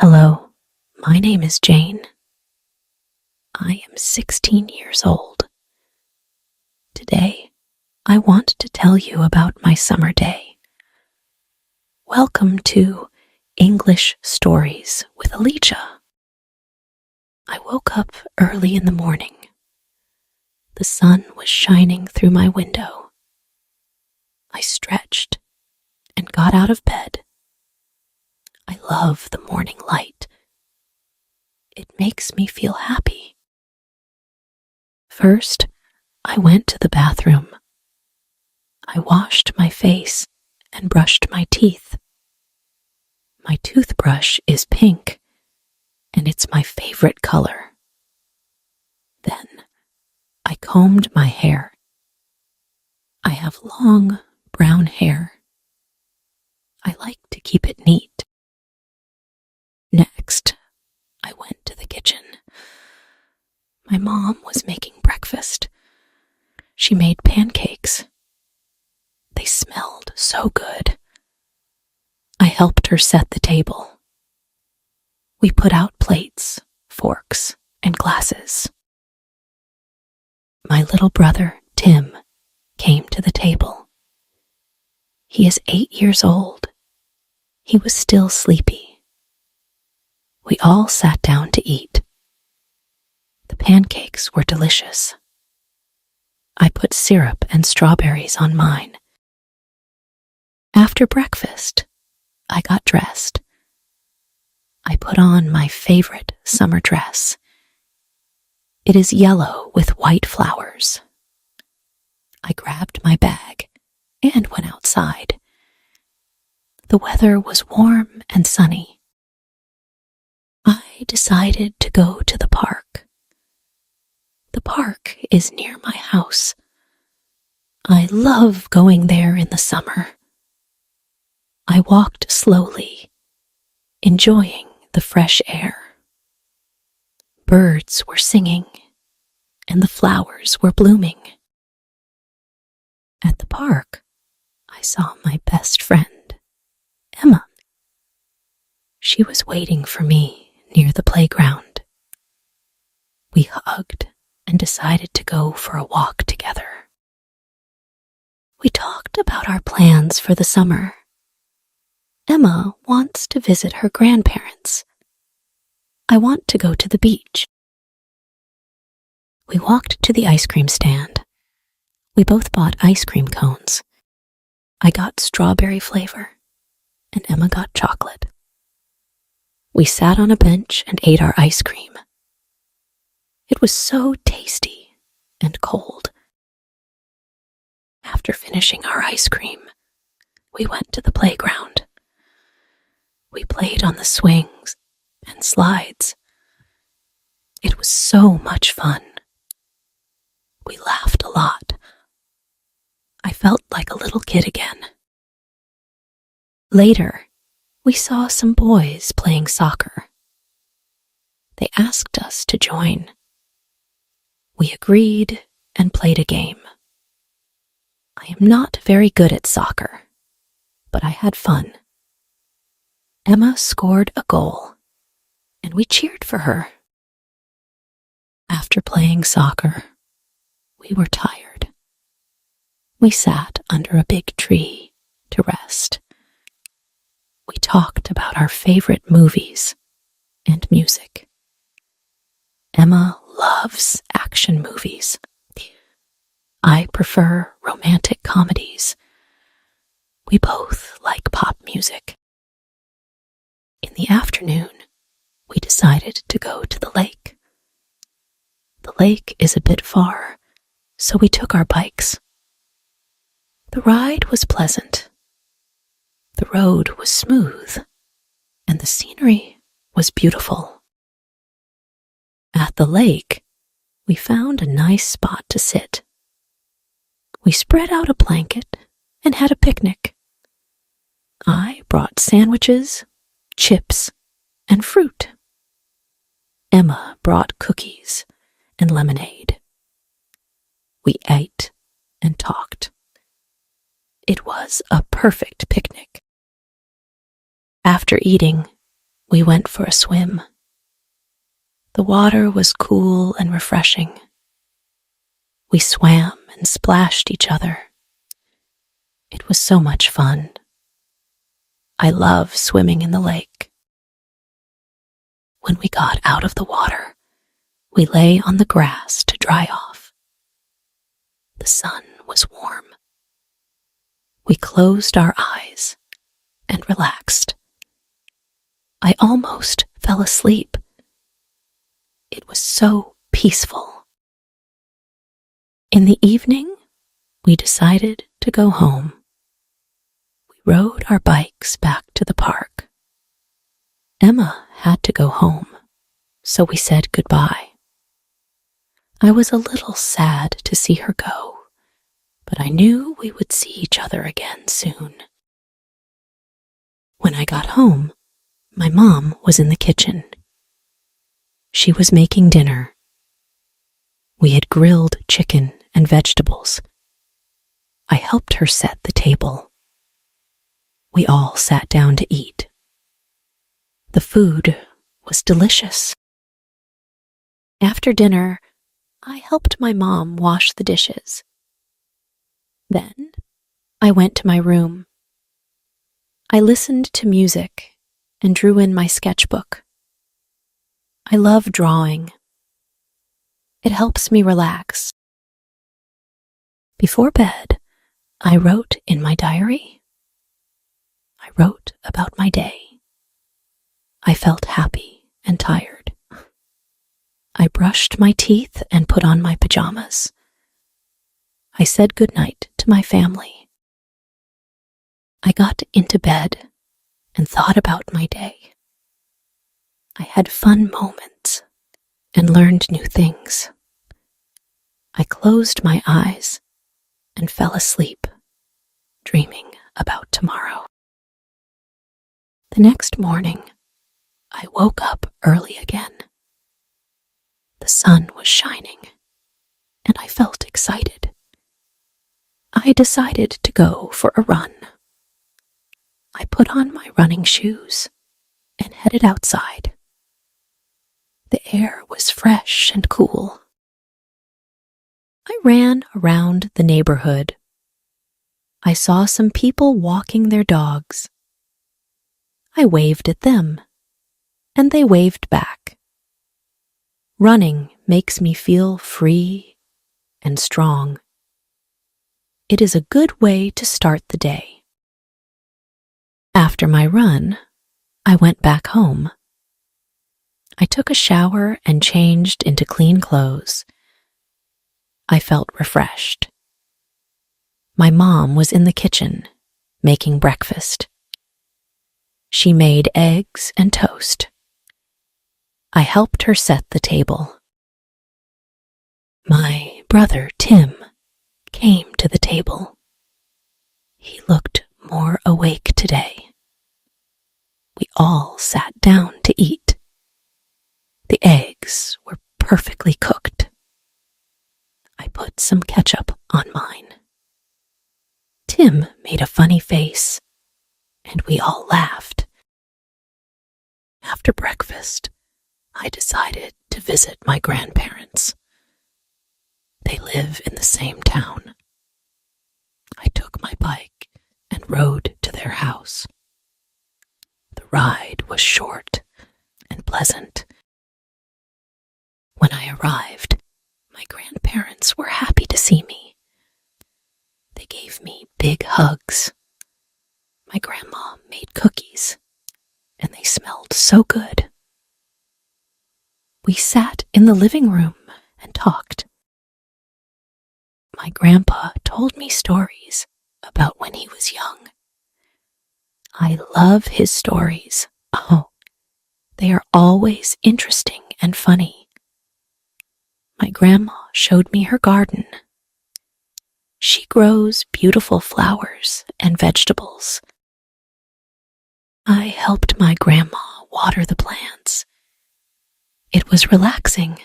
Hello, my name is Jane. I am 16 years old. Today, I want to tell you about my summer day. Welcome to English Stories with Alicia. I woke up early in the morning. The sun was shining through my window. I stretched and got out of bed. I love the morning light. It makes me feel happy. First, I went to the bathroom. I washed my face and brushed my teeth. My toothbrush is pink, and it's my favorite color. Then, I combed my hair. I have long, brown hair. I like to keep it neat. Next, I went to the kitchen. My mom was making breakfast. She made pancakes. They smelled so good. I helped her set the table. We put out plates, forks, and glasses. My little brother, Tim, came to the table. He is 8 years old. He was still sleepy. We all sat down to eat. The pancakes were delicious. I put syrup and strawberries on mine. After breakfast, I got dressed. I put on my favorite summer dress. It is yellow with white flowers. I grabbed my bag and went outside. The weather was warm and sunny. I decided to go to the park. The park is near my house. I love going there in the summer. I walked slowly, enjoying the fresh air. Birds were singing, and the flowers were blooming. At the park, I saw my best friend, Emma. She was waiting for me near the playground. We hugged and decided to go for a walk together. We talked about our plans for the summer. Emma wants to visit her grandparents. I want to go to the beach. We walked to the ice cream stand. We both bought ice cream cones. I got strawberry flavor, and Emma got chocolate. We sat on a bench and ate our ice cream. It was so tasty and cold. After finishing our ice cream, we went to the playground. We played on the swings and slides. It was so much fun. We laughed a lot. I felt like a little kid again. Later, we saw some boys playing soccer. They asked us to join. We agreed and played a game. I am not very good at soccer, but I had fun. Emma scored a goal, and we cheered for her. After playing soccer, we were tired. We sat under a big tree to rest. We talked about our favorite movies and music. Emma loves action movies. I prefer romantic comedies. We both like pop music. In the afternoon, we decided to go to the lake. The lake is a bit far, so we took our bikes. The ride was pleasant. The road was smooth, and the scenery was beautiful. At the lake, we found a nice spot to sit. We spread out a blanket and had a picnic. I brought sandwiches, chips, and fruit. Emma brought cookies and lemonade. We ate and talked. It was a perfect picnic. After eating, We went for a swim. The water was cool and refreshing. We swam and splashed each other. It was so much fun. I love swimming in the lake. When we got out of the water, we lay on the grass to dry off. The sun was warm. We closed our eyes and relaxed. I almost fell asleep. It was so peaceful. In the evening, we decided to go home. We rode our bikes back to the park. Emma had to go home, so we said goodbye. I was a little sad to see her go, but I knew we would see each other again soon. When I got home, my mom was in the kitchen. She was making dinner. We had grilled chicken and vegetables. I helped her set the table. We all sat down to eat. The food was delicious. After dinner, I helped my mom wash the dishes. Then, I went to my room. I listened to music and drew in my sketchbook. I love drawing. It helps me relax. Before bed, I wrote in my diary. I wrote about my day. I felt happy and tired. I brushed my teeth and put on my pajamas. I said goodnight to my family. I got into bed and thought about my day. I had fun moments and learned new things. I closed my eyes and fell asleep, dreaming about tomorrow. The next morning, I woke up early again. The sun was shining, and I felt excited. I decided to go for a run. I put on my running shoes and headed outside. The air was fresh and cool. I ran around the neighborhood. I saw some people walking their dogs. I waved at them, and they waved back. Running makes me feel free and strong. It is a good way to start the day. After my run, I went back home. I took a shower and changed into clean clothes. I felt refreshed. My mom was in the kitchen, making breakfast. She made eggs and toast. I helped her set the table. My brother, Tim, came to the table. He looked more awake today. We all sat down to eat. The eggs were perfectly cooked. I put some ketchup on mine. Tim made a funny face, and we all laughed. After breakfast, I decided to visit my grandparents. They live in the same town. I took my bike and rode to their house. The ride was short and pleasant. When I arrived, my grandparents were happy to see me. They gave me big hugs. My grandma made cookies, and they smelled so good. We sat in the living room and talked. My grandpa told me stories about when he was young. I love his stories. Oh, they are always interesting and funny. My grandma showed me her garden. She grows beautiful flowers and vegetables. I helped my grandma water the plants. It was relaxing.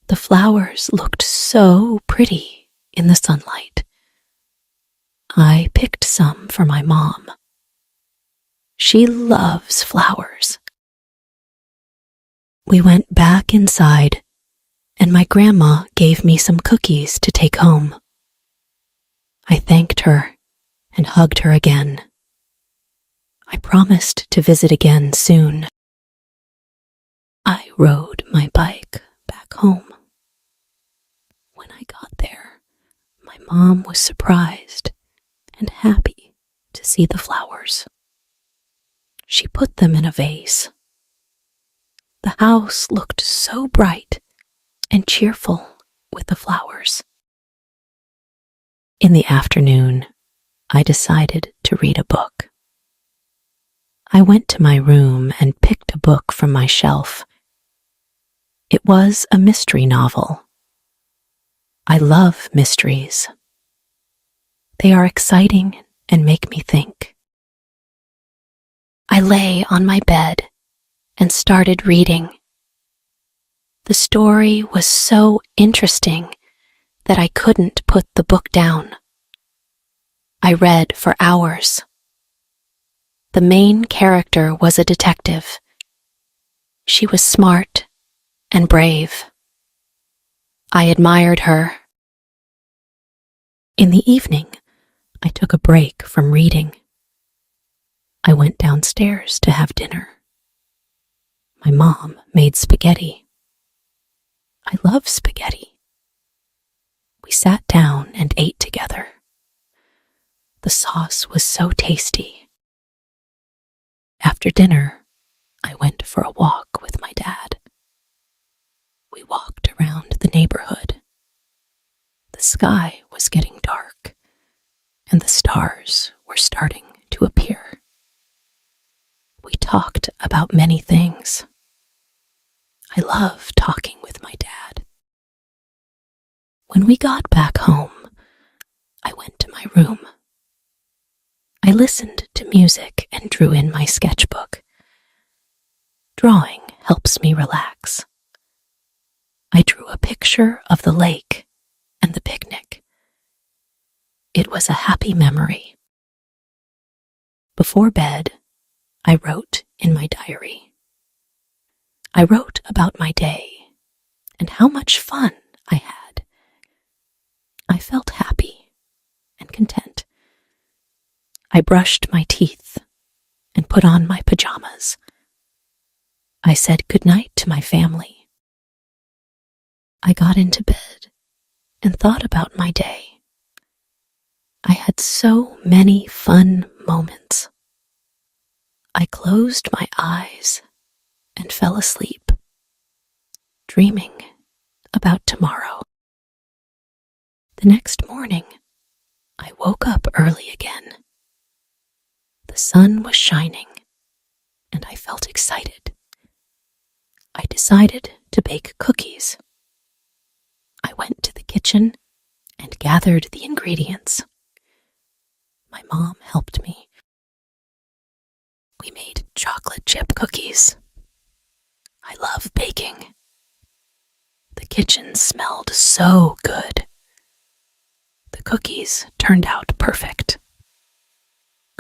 The flowers looked so pretty in the sunlight. I picked some for my mom. She loves flowers. We went back inside, and my grandma gave me some cookies to take home. I thanked her and hugged her again. I promised to visit again soon. I rode my bike back home. When I got there, my mom was surprised and happy to see the flowers. She put them in a vase. The house looked so bright and cheerful with the flowers. In the afternoon, I decided to read a book. I went to my room and picked a book from my shelf. It was a mystery novel. I love mysteries. They are exciting and make me think. I lay on my bed and started reading. The story was so interesting that I couldn't put the book down. I read for hours. The main character was a detective. She was smart and brave. I admired her. In the evening, I took a break from reading. I went downstairs to have dinner. My mom made spaghetti. I love spaghetti. We sat down and ate together. The sauce was so tasty. After dinner, I went for a walk with my dad. We walked around the neighborhood. The sky was getting dark, and the stars were starting to appear. We talked about many things. I love talking with my dad. When we got back home, I went to my room. I listened to music and drew in my sketchbook. Drawing helps me relax. I drew a picture of the lake and the picnic. It was a happy memory. Before bed, I wrote in my diary. I wrote about my day and how much fun I had. I felt happy and content. I brushed my teeth and put on my pajamas. I said goodnight to my family. I got into bed and thought about my day. I had so many fun moments. I closed my eyes and fell asleep, dreaming about tomorrow. The next morning, I woke up early again. The sun was shining, and I felt excited. I decided to bake cookies. I went to the kitchen and gathered the ingredients. My mom helped me. We made chocolate chip cookies. I love baking. The kitchen smelled so good. The cookies turned out perfect.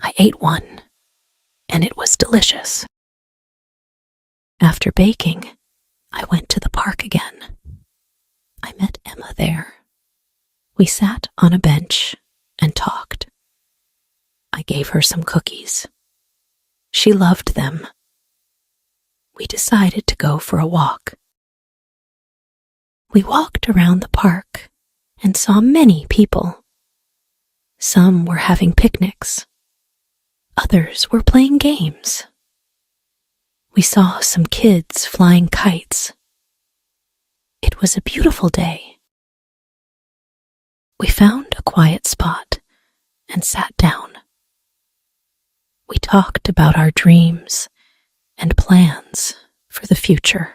I ate one, and it was delicious. After baking, I went to the park again. I met Emma there. We sat on a bench and talked. I gave her some cookies. She loved them. We decided to go for a walk. We walked around the park and saw many people. Some were having picnics. Others were playing games. We saw some kids flying kites. It was a beautiful day. We found a quiet spot and sat down. We talked about our dreams and plans for the future.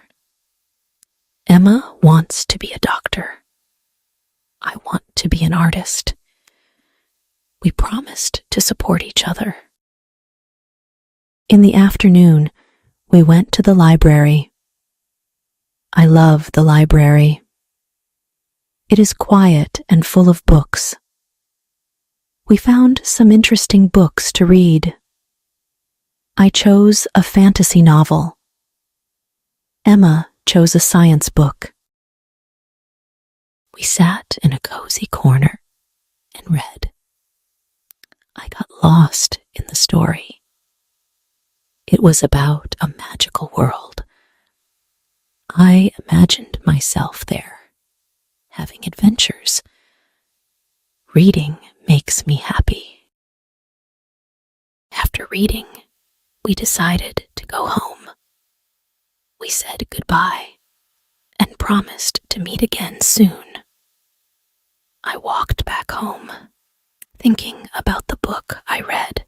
Emma wants to be a doctor. I want to be an artist. We promised to support each other. In the afternoon, we went to the library. I love the library. It is quiet and full of books. We found some interesting books to read. I chose a fantasy novel. Emma chose a science book. We sat in a cozy corner and read. I got lost in the story. It was about a magical world. I imagined myself there, having adventures. Reading makes me happy. After reading, we decided to go home. We said goodbye and promised to meet again soon. I walked back home, thinking about the book I read.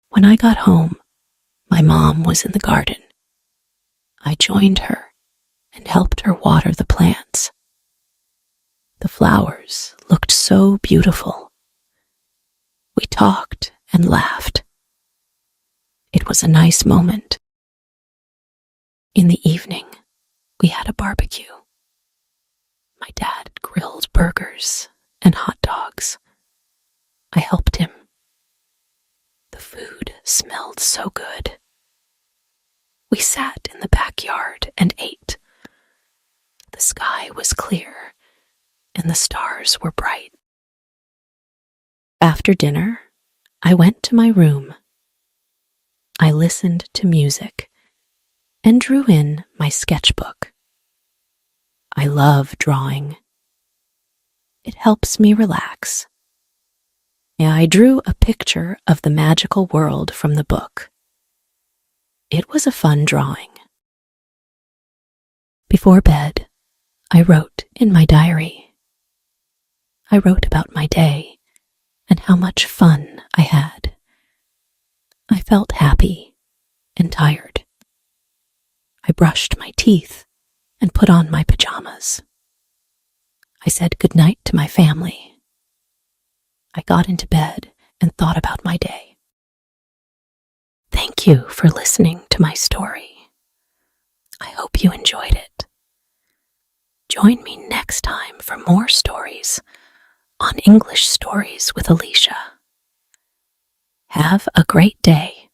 When I got home, my mom was in the garden. I joined her and helped her water the plants. The flowers looked so beautiful. We talked and laughed. It was a nice moment. In the evening, we had a barbecue. My dad grilled burgers and hot dogs. I helped him. The food smelled so good. We sat in the backyard and ate. The sky was clear and the stars were bright. After dinner, I went to my room. I listened to music and drew in my sketchbook. I love drawing. It helps me relax. I drew a picture of the magical world from the book. It was a fun drawing. Before bed, I wrote in my diary. I wrote about my day and how much fun I had. I felt happy and tired. I brushed my teeth and put on my pajamas. I said goodnight to my family. I got into bed and thought about my day. Thank you for listening to my story. I hope you enjoyed it. Join me next time for more stories on English Stories with Alicia. Have a great day.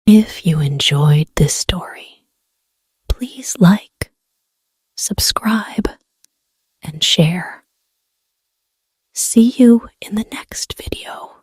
If you enjoyed this story, please like, subscribe, and share. See you in the next video.